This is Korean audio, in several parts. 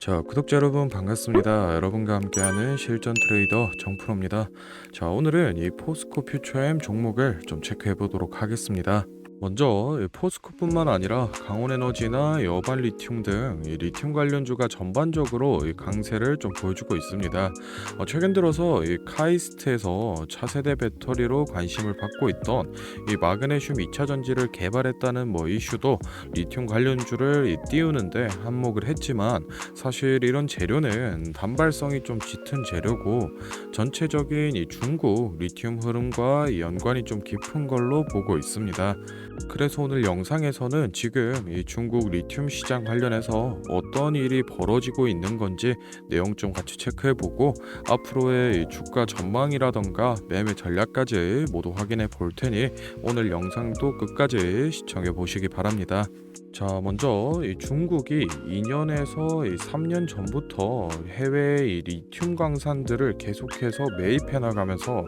자, 구독자 여러분 반갑습니다. 여러분과 함께하는 실전 트레이더 정프로입니다. 자, 오늘은 이 포스코 퓨처엠 종목을 좀 체크해 보도록 하겠습니다. 먼저 이 포스코뿐만 아니라 강원에너지나 여반 리튬 등 이 리튬 관련주가 전반적으로 이 강세를 좀 보여주고 있습니다. 최근 들어서 이 카이스트에서 차세대 배터리로 관심을 받고 있던 이 마그네슘 2차 전지를 개발했다는 이슈도 리튬 관련주를 띄우는데 한몫을 했지만, 사실 이런 재료는 단발성이 좀 짙은 재료고 전체적인 이 중국 리튬 흐름과 연관이 좀 깊은 걸로 보고 있습니다. 그래서 오늘 영상에서는 지금 이 중국 리튬 시장 관련해서 어떤 일이 벌어지고 있는 건지 내용 좀 같이 체크해보고, 앞으로의 이 주가 전망이라던가 매매 전략까지 모두 확인해 볼 테니 오늘 영상도 끝까지 시청해 보시기 바랍니다. 자, 먼저 이 중국이 2년에서 3년 전부터 해외 이 리튬 광산들을 계속해서 매입해 나가면서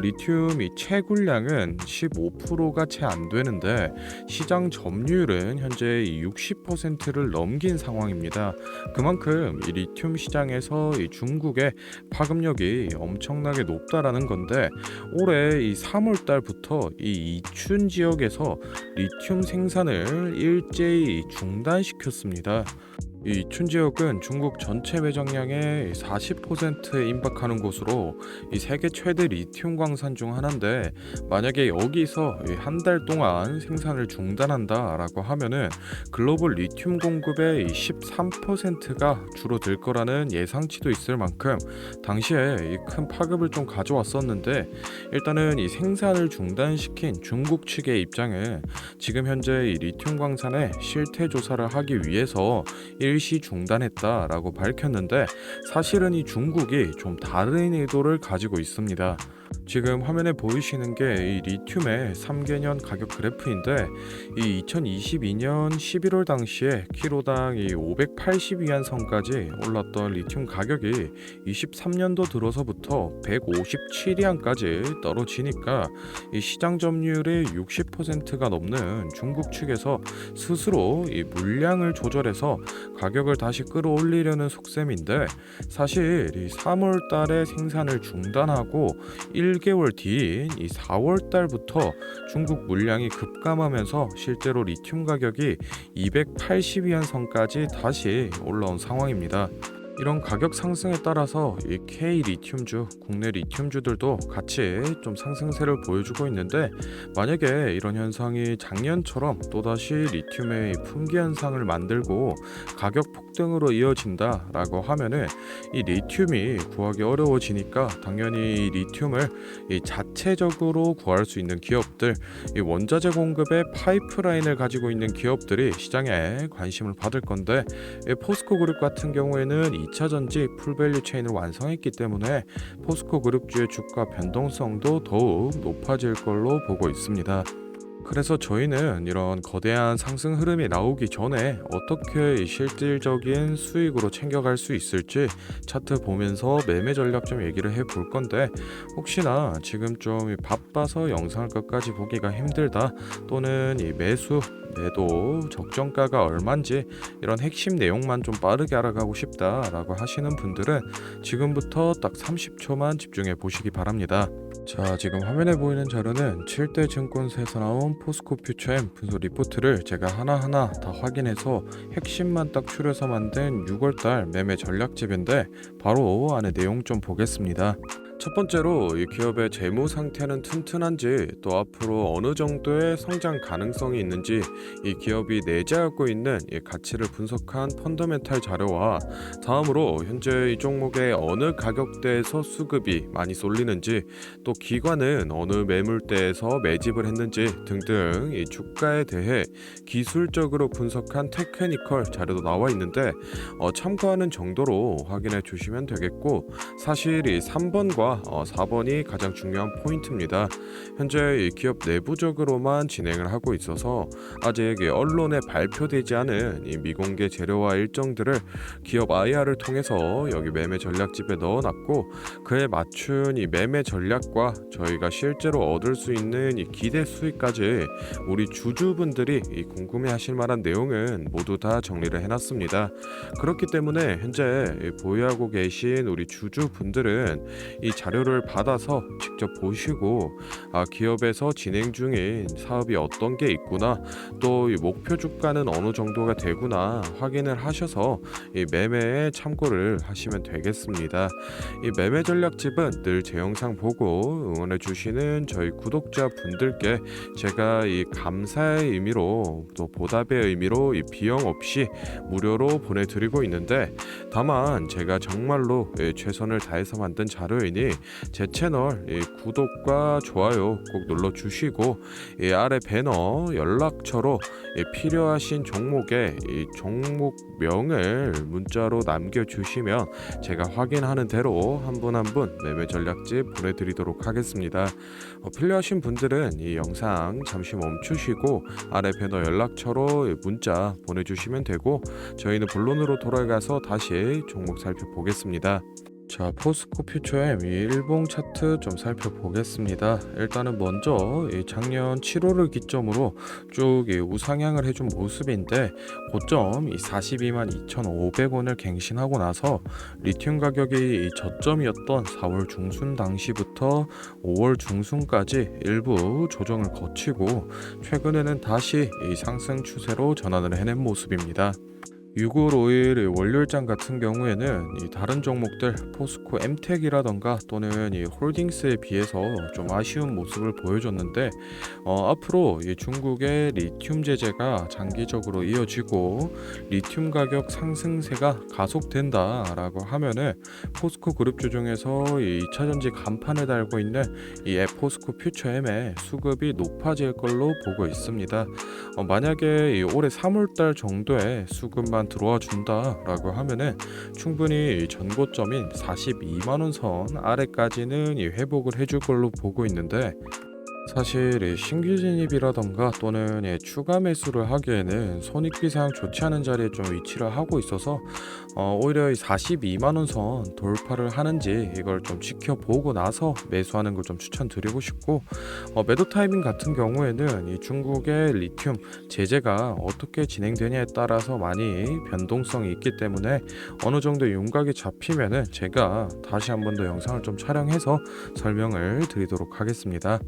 리튬 이 채굴량은 15%가 채 안 되는데 시장 점유율은 현재 60%를 넘긴 상황입니다. 그만큼 이 리튬 시장에서 이 중국의 파급력이 엄청나게 높다라는 건데, 올해 이 3월 달부터 이 이춘 지역에서 리튬 생산을 일제히 중단시켰습니다. 이 이춘 지역은 중국 전체 매장량의 40%에 임박하는 곳으로 이 세계 최대 리튬 광산 중 하나인데, 만약에 여기서 한 달 동안 생산을 중단한다라고 하면은 글로벌 리튬 공급의 13%가 줄어들 거라는 예상치도 있을 만큼 당시에 이 큰 파급을 좀 가져왔었는데, 일단은 이 생산을 중단시킨 중국 측의 입장은 지금 현재 이 리튬 광산의 실태 조사를 하기 위해서 일시 중단했다라고 밝혔는데, 사실은 이 중국이 좀 다른 의도를 가지고 있습니다. 지금 화면에 보이시는 게 이 리튬의 3개년 가격 그래프인데, 이 2022년 11월 당시에 키로당 이 580위안 선까지 올랐던 리튬 가격이 23년도 들어서부터 157위안까지 떨어지니까 이 시장 점유율의 60%가 넘는 중국 측에서 스스로 이 물량을 조절해서 가격을 다시 끌어올리려는 속셈인데, 사실 이 3월 달에 생산을 중단하고 1개월 뒤인 이 4월 달부터 중국 물량이 급감하면서 실제로 리튬 가격이 280위안 선까지 다시 올라온 상황입니다. 이런 가격 상승에 따라서 이 K 리튬주, 국내 리튬주들도 같이 좀 상승세를 보여주고 있는데, 만약에 이런 현상이 작년처럼 또다시 리튬의 품귀 현상을 만들고 가격 폭등으로 이어진다라고 하면은 이 리튬이 구하기 어려워지니까 당연히 이 리튬을 이 자체적으로 구할 수 있는 기업들, 이 원자재 공급의 파이프라인을 가지고 있는 기업들이 시장에 관심을 받을 건데, 이 포스코 그룹 같은 경우에는 2차 전지 풀밸류 체인을 완성했기 때문에 포스코 그룹주의 주가 변동성도 더욱 높아질 걸로 보고 있습니다. 그래서 저희는 이런 거대한 상승 흐름이 나오기 전에 어떻게 실질적인 수익으로 챙겨갈 수 있을지 차트 보면서 매매 전략 좀 얘기를 해볼 건데, 혹시나 지금 좀 바빠서 영상을 끝까지 보기가 힘들다, 또는 이 매도 적정가가 얼만지 이런 핵심 내용만 좀 빠르게 알아가고 싶다라고 하시는 분들은 지금부터 딱 30초만 집중해 보시기 바랍니다. 자, 지금 화면에 보이는 자료는 7대 증권사에서 나온 포스코 퓨처엠 분석 리포트를 제가 하나하나 다 확인해서 핵심만 딱 추려서 만든 6월달 매매 전략집인데, 바로 안에 내용 좀 보겠습니다. 첫 번째로 이 기업의 재무 상태는 튼튼한지, 또 앞으로 어느 정도의 성장 가능성이 있는지 이 기업이 내재하고 있는 이 가치를 분석한 펀더멘탈 자료와, 다음으로 현재 이 종목의 어느 가격대에서 수급이 많이 쏠리는지, 또 기관은 어느 매물대에서 매집을 했는지 등등 이 주가에 대해 기술적으로 분석한 테크니컬 자료도 나와 있는데, 참고하는 정도로 확인해 주시면 되겠고, 사실 이 3번과 3번과 4번이 가장 중요한 포인트입니다. 현재 이 기업 내부적으로만 진행을 하고 있어서 아직 언론에 발표되지 않은 이 미공개 재료와 일정들을 기업 IR을 통해서 여기 매매 전략집에 넣어놨고, 그에 맞춘 이 매매 전략과 저희가 실제로 얻을 수 있는 이 기대 수익까지 우리 주주분들이 이 궁금해하실 만한 내용은 모두 다 정리를 해놨습니다. 그렇기 때문에 현재 보유하고 계신 우리 주주분들은 이 자료를 받아서 직접 보시고 기업에서 진행 중인 사업이 어떤 게 있구나, 또 이 목표 주가는 어느 정도가 되구나 확인을 하셔서 이 매매에 참고를 하시면 되겠습니다. 이 매매 전략집은 늘 제 영상 보고 응원해 주시는 저희 구독자 분들께 제가 이 감사의 의미로 또 보답의 의미로 이 비용 없이 무료로 보내드리고 있는데, 다만 제가 정말로 최선을 다해서 만든 자료이니 제 채널 구독과 좋아요 꼭 눌러주시고 이 아래 배너 연락처로 필요하신 종목의 이 종목명을 문자로 남겨주시면 제가 확인하는 대로 한 분 한 분 매매 전략집 보내드리도록 하겠습니다. 필요하신 분들은 이 영상 잠시 멈추시고 아래 배너 연락처로 문자 보내주시면 되고, 저희는 본론으로 돌아가서 다시 종목 살펴보겠습니다. 자, 포스코 퓨처엠 이 일봉 차트 좀 살펴보겠습니다. 일단은 먼저 이 작년 7월을 기점으로 쭉 우상향을 해준 모습인데, 고점 이 42만 2,500원을 갱신하고 나서 리튬 가격이 이 저점이었던 4월 중순 당시부터 5월 중순까지 일부 조정을 거치고 최근에는 다시 이 상승 추세로 전환을 해낸 모습입니다. 6월 5일 월요일장 같은 경우에는 이 다른 종목들 포스코 엠텍이라던가 또는 이 홀딩스에 비해서 좀 아쉬운 모습을 보여줬는데, 앞으로 이 중국의 리튬 제재가 장기적으로 이어지고 리튬 가격 상승세가 가속된다라고 하면은 포스코 그룹주 중에서 이 2차전지 간판을 달고 있는 이 포스코 퓨처엠의 수급이 높아질 걸로 보고 있습니다. 만약에 이 올해 3월달 정도에 수급만 들어와 준다라고 하면은 충분히 전고점인 42만원 선 아래까지는 회복을 해줄 걸로 보고 있는데, 사실 신규 진입이라던가 또는 추가 매수를 하기에는 손익비상 좋지 않은 자리에 좀 위치를 하고 있어서 오히려 42만원 선 돌파를 하는지 이걸 좀 지켜보고 나서 매수하는 걸 좀 추천드리고 싶고, 매도 타이밍 같은 경우에는 이 중국의 리튬 제재가 어떻게 진행되냐에 따라서 많이 변동성이 있기 때문에 어느 정도 윤곽이 잡히면은 제가 다시 한 번 더 영상을 좀 촬영해서 설명을 드리도록 하겠습니다.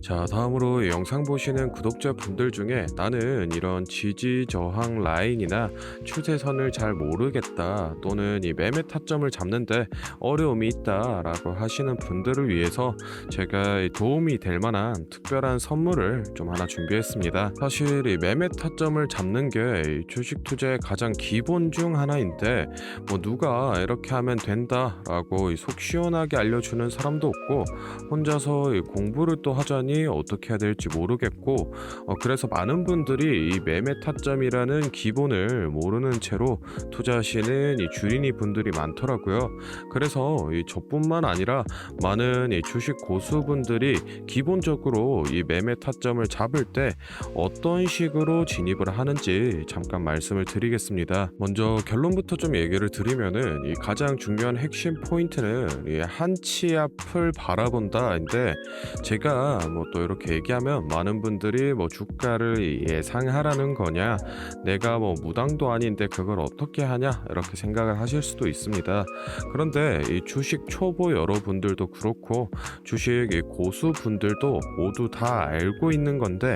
자, 다음으로 영상 보시는 구독자분들 중에 나는 이런 지지 저항 라인이나 추세선을 잘 모르겠다, 또는 이 매매 타점을 잡는데 어려움이 있다 라고 하시는 분들을 위해서 제가 도움이 될 만한 특별한 선물을 좀 하나 준비했습니다. 사실 이 매매 타점을 잡는 게 주식 투자의 가장 기본 중 하나인데, 뭐 누가 이렇게 하면 된다 라고 속 시원하게 알려주는 사람도 없고, 혼자서 공부를 또 하자니 어떻게 해야 될지 모르겠고, 그래서 많은 분들이 이 매매 타점이라는 기본을 모르는 채로 투자하시는 이 주린이 분들이 많더라고요. 그래서 저뿐만 아니라 많은 이 주식 고수분들이 기본적으로 이 매매 타점을 잡을 때 어떤 식으로 진입을 하는지 잠깐 말씀을 드리겠습니다. 먼저 결론부터 좀 얘기를 드리면은 이 가장 중요한 핵심 포인트는 이 한치 앞을 바라본다인데, 제가 뭐 또 이렇게 얘기하면 많은 분들이 뭐 주가를 예상하라는 거냐, 내가 뭐 무당도 아닌데 그걸 어떻게 하냐 이렇게 생각을 하실 수도 있습니다. 그런데 이 주식 초보 여러분들도 그렇고 주식 고수분들도 모두 다 알고 있는 건데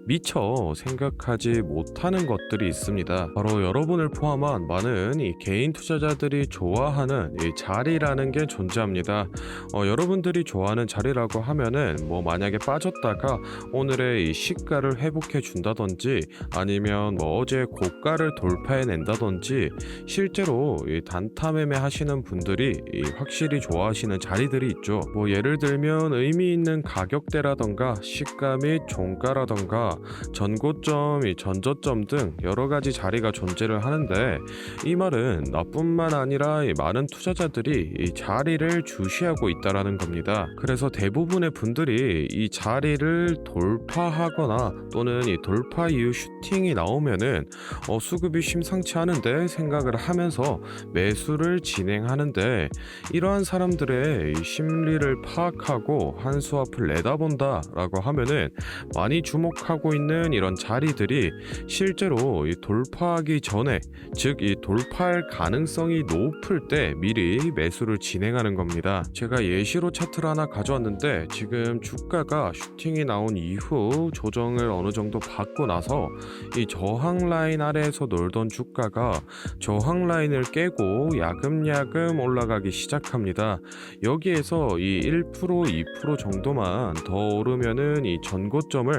미처 생각하지 못하는 것들이 있습니다. 바로 여러분을 포함한 많은 이 개인 투자자들이 좋아하는 이 자리라는 게 존재합니다. 여러분들이 좋아하는 자리라고 하면은 뭐 만약에 빠졌다가 오늘의 이 시가를 회복해 준다든지 아니면 뭐 어제 고가를 돌파해 낸다든지 실제로 이 단타 매매 하시는 분들이 이 확실히 좋아하시는 자리들이 있죠. 뭐 예를 들면 의미 있는 가격대라던가 시가 및 종가라던가 전고점, 이 전저점 등 여러 가지 자리가 존재를 하는데 이 말은 나뿐만 아니라 이 많은 투자자들이 이 자리를 주시하고 있다라는 겁니다. 그래서 대부분의 분들이 이 자리를 돌파하거나 또는 이 돌파 이후 슈팅이 나오면은 수급이 심상치 않은데 생각을 하면서 매수를 진행하는데 이러한 사람들의 이 심리를 파악하고 한 수 앞을 내다본다라고 하면은 많이 주목하고 있는 이런 자리들이 실제로 이 돌파하기 전에 즉 이 돌파할 가능성이 높을 때 미리 매수를 진행하는 겁니다. 제가 예시로 차트를 하나 가져왔는데 지금 주가가 슈팅이 나온 이후 조정을 어느 정도 받고 나서 이 저항 라인 아래에서 놀던 주가가 저항 라인을 깨고 야금야금 올라가기 시작합니다. 여기에서 이 1%, 2% 정도만 더 오르면은 이 전고점을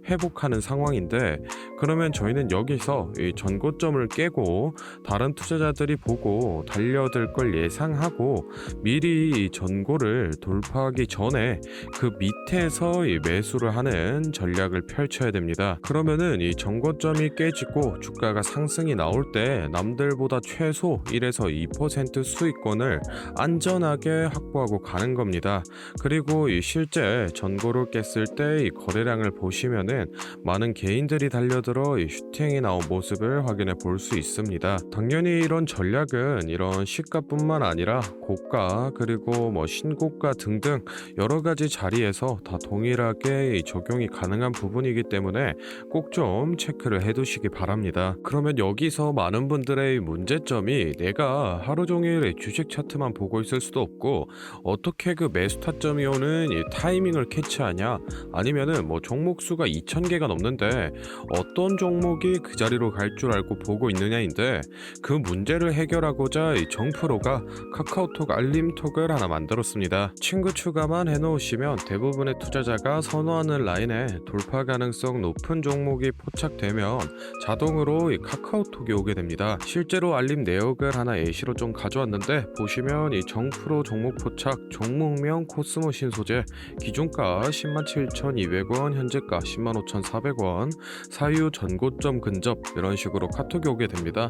회복하는 상황인데 그러면 저희는 여기서 이 전고점을 깨고 다른 투자자들이 보고 달려들 걸 예상하고 미리 이 전고를 돌파하기 전에 그 밑에서 이 매수를 하는 전략을 펼쳐야 됩니다. 그러면은 이 전고점이 깨지고 주가가 상승이 나올 때 남들보다 최소 1에서 2% 수익권을 안전하게 확보하고 가는 겁니다. 그리고 이 실제 전고를 깼을 때 이 거래량을 보시면은 많은 개인들이 달려들어 이 슈팅이 나온 모습을 확인해 볼 수 있습니다. 당연히 이런 전략은 이런 시가뿐만 아니라 고가 그리고 뭐 신고가 등등 여러 가지 자리에서 다 동일하게 이 적용이 가능한 부분이기 때문에 꼭 좀 체크를 해 두시기 바랍니다. 그러면 여기서 많은 분들의 문제점이 내가 하루 종일 주식 차트만 보고 있을 수도 없고 어떻게 그 매수 타점이 오는 이 타이밍을 캐치하냐 아니면은 뭐 종목 수가 2,000개가 넘는데 어떤 종목이 그 자리로 갈 줄 알고 보고 있느냐인데 그 문제를 해결하고자 이 정프로가 카카오톡 알림톡을 하나 만들었습니다. 친구 추가만 해놓으시면 대부분의 투자자가 선호하는 라인에 돌파 가능성 높은 종목이 포착되면 자동으로 이 카카오톡이 오게 됩니다. 실제로 알림 내역을 하나 예시로 좀 가져왔는데 보시면 이 정프로 종목 포착 종목명 코스모 신소재 기준가 107,200원 현재가 105,400원 사유 전고점 근접 이런 식으로 카톡이 오게 됩니다.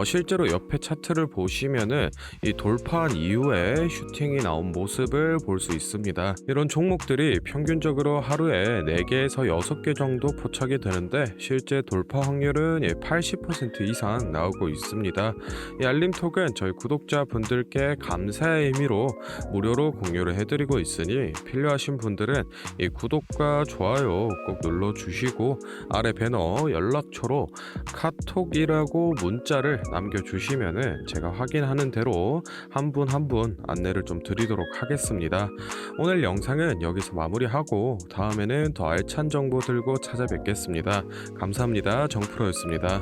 실제로 옆에 차트를 보시면은 이 돌파한 이후에 슈팅이 나온 모습을 볼 수 있습니다. 이런 종목들이 평균적으로 하루에 4개에서 6개 정도 포착이 되는데 실제 돌파 확률은 80% 이상 나오고 있습니다. 이 알림톡은 저희 구독자분들께 감사의 의미로 무료로 공유를 해드리고 있으니 필요하신 분들은 이 구독과 좋아요 꼭 눌러주시고 아래 배너 연락처로 카톡이라고 문자를 남겨주시면은 제가 확인하는 대로 한 분 한 분 안내를 좀 드리도록 하겠습니다. 오늘 영상은 여기서 마무리하고 다음에는 더 알찬 정보 들고 찾아뵙겠습니다. 감사합니다. 정프로였습니다.